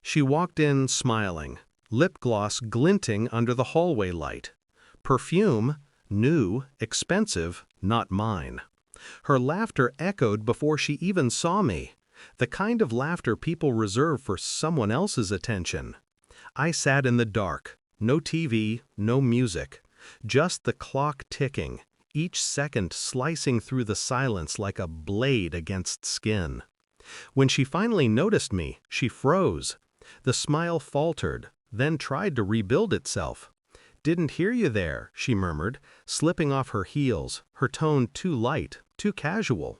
She walked in smiling, lip gloss glinting under the hallway light. Perfume, new, expensive, not mine. Her laughter echoed before she even saw me, the kind of laughter people reserve for someone else's attention. I sat in the dark, no TV, no music, just the clock ticking, each second slicing through the silence like a blade against skin. When she finally noticed me, she froze. The smile faltered, then tried to rebuild itself. "Didn't hear you there," she murmured, slipping off her heels, her tone too light, too casual.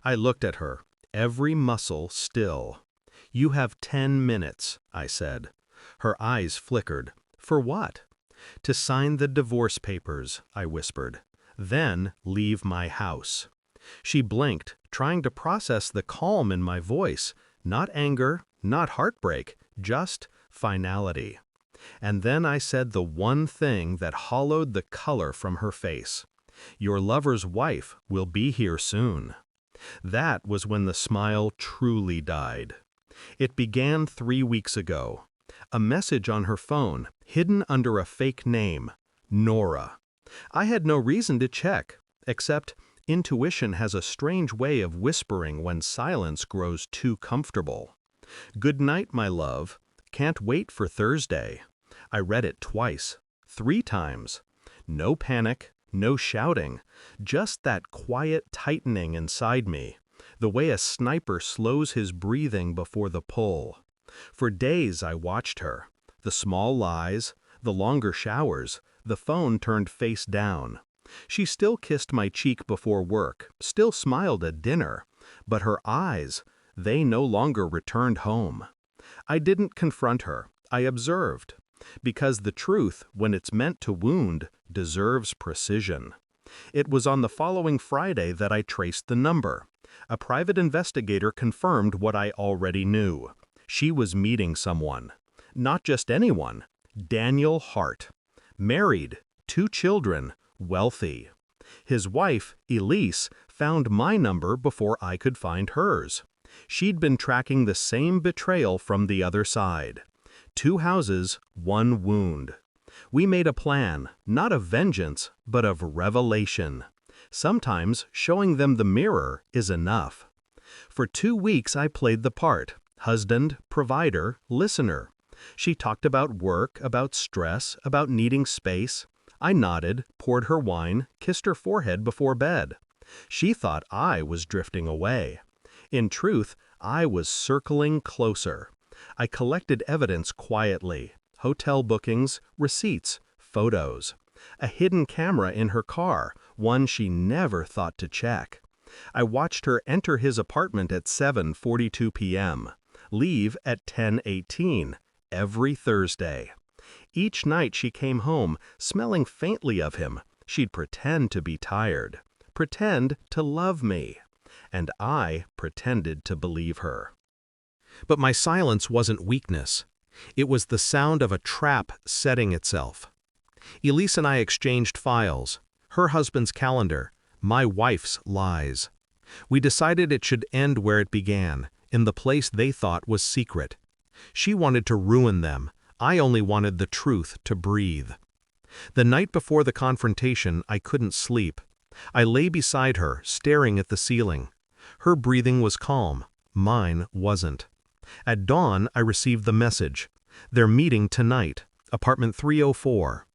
I looked at her, every muscle still. "You have 10 minutes," I said. Her eyes flickered. "For what?" "To sign the divorce papers," I whispered. "Then leave my house." She blinked, trying to process the calm in my voice. Not anger, not heartbreak, just finality. And then I said the one thing that hollowed the color from her face. "Your lover's wife will be here soon." That was when the smile truly died. It began 3 weeks ago. A message on her phone, hidden under a fake name, Nora. I had no reason to check, except intuition has a strange way of whispering when silence grows too comfortable. "Good night, my love. Can't wait for Thursday." I read it twice, 3 times. No panic, no shouting, just that quiet tightening inside me, the way a sniper slows his breathing before the pull. For days I watched her, the small lies, the longer showers, the phone turned face down. She still kissed my cheek before work, still smiled at dinner, but her eyes, they no longer returned home. I didn't confront her, I observed. Because the truth, when it's meant to wound, deserves precision. It was on the following Friday that I traced the number. A private investigator confirmed what I already knew. She was meeting someone. Not just anyone. Daniel Hart. Married, 2 children, wealthy. His wife, Elise, found my number before I could find hers. She'd been tracking the same betrayal from the other side. 2 houses, 1 wound. We made a plan, not of vengeance, but of revelation. Sometimes showing them the mirror is enough. For 2 weeks I played the part, husband, provider, listener. She talked about work, about stress, about needing space. I nodded, poured her wine, kissed her forehead before bed. She thought I was drifting away. In truth, I was circling closer. I collected evidence quietly, hotel bookings, receipts, photos. A hidden camera in her car, one she never thought to check. I watched her enter his apartment at 7:42 p.m., leave at 10:18, every Thursday. Each night she came home, smelling faintly of him. She'd pretend to be tired, pretend to love me. And I pretended to believe her. But my silence wasn't weakness. It was the sound of a trap setting itself. Elise and I exchanged files, her husband's calendar, my wife's lies. We decided it should end where it began, in the place they thought was secret. She wanted to ruin them. I only wanted the truth to breathe. The night before the confrontation, I couldn't sleep. I lay beside her, staring at the ceiling. Her breathing was calm. Mine wasn't. At dawn, I received the message. They're meeting tonight, apartment 304.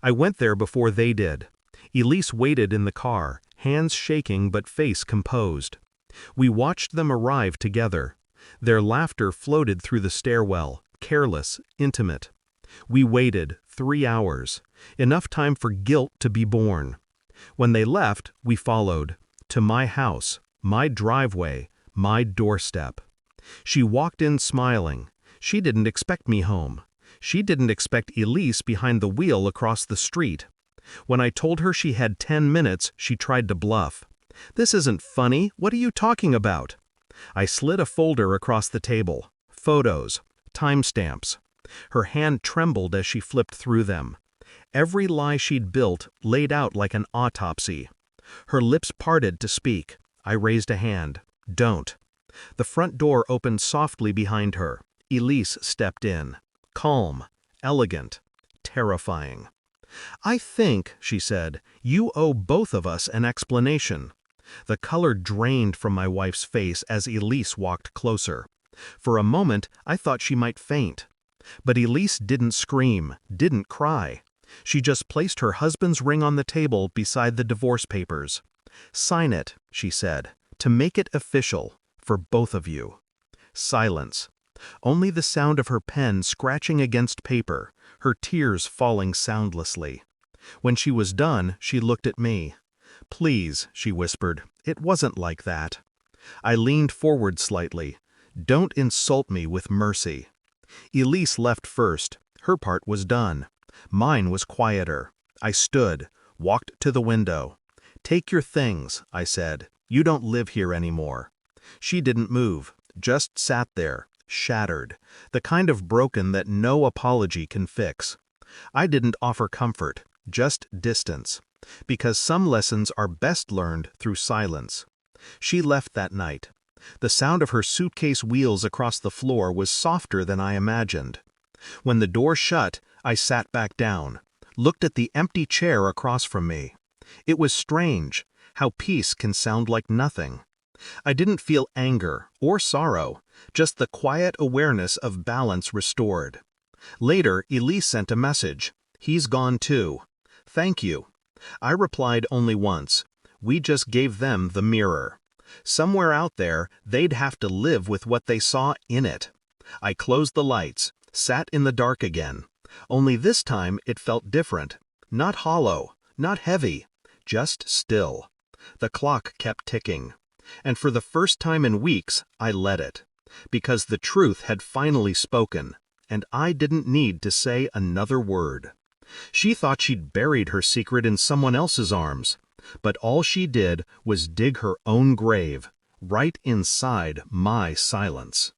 I went there before they did. Elise waited in the car, hands shaking but face composed. We watched them arrive together. Their laughter floated through the stairwell, careless, intimate. We waited 3 hours, enough time for guilt to be born. When they left, we followed, to my house, my driveway, my doorstep. She walked in smiling. She didn't expect me home. She didn't expect Elise behind the wheel across the street. When I told her she had 10 minutes, she tried to bluff. "This isn't funny. What are you talking about?" I slid a folder across the table. Photos, timestamps. Her hand trembled as she flipped through them. Every lie she'd built laid out like an autopsy. Her lips parted to speak. I raised a hand. "Don't." The front door opened softly behind her. Elise stepped in, calm, elegant, terrifying. "I think," she said, "you owe both of us an explanation." The color drained from my wife's face as Elise walked closer. For a moment, I thought she might faint. But Elise didn't scream, didn't cry. She just placed her husband's ring on the table beside the divorce papers. "Sign it," she said, "to make it official, for both of you." Silence. Only the sound of her pen scratching against paper, her tears falling soundlessly. When she was done, she looked at me. "Please," she whispered, "it wasn't like that." I leaned forward slightly. "Don't insult me with mercy." Elise left first. Her part was done. Mine was quieter. I stood, walked to the window. "Take your things," I said. "You don't live here anymore." She didn't move, just sat there, shattered, the kind of broken that no apology can fix. I didn't offer comfort, just distance, because some lessons are best learned through silence. She left that night. The sound of her suitcase wheels across the floor was softer than I imagined. When the door shut, I sat back down, looked at the empty chair across from me. It was strange, how peace can sound like nothing. I didn't feel anger or sorrow, just the quiet awareness of balance restored. Later, Elise sent a message. "He's gone too. Thank you." I replied only once. We just gave them the mirror. Somewhere out there, they'd have to live with what they saw in it. I closed the lights, sat in the dark again. Only this time it felt different. Not hollow, not heavy, just still. The clock kept ticking. And for the first time in weeks, I let it. Because the truth had finally spoken, and I didn't need to say another word. She thought she'd buried her secret in someone else's arms, but all she did was dig her own grave, right inside my silence.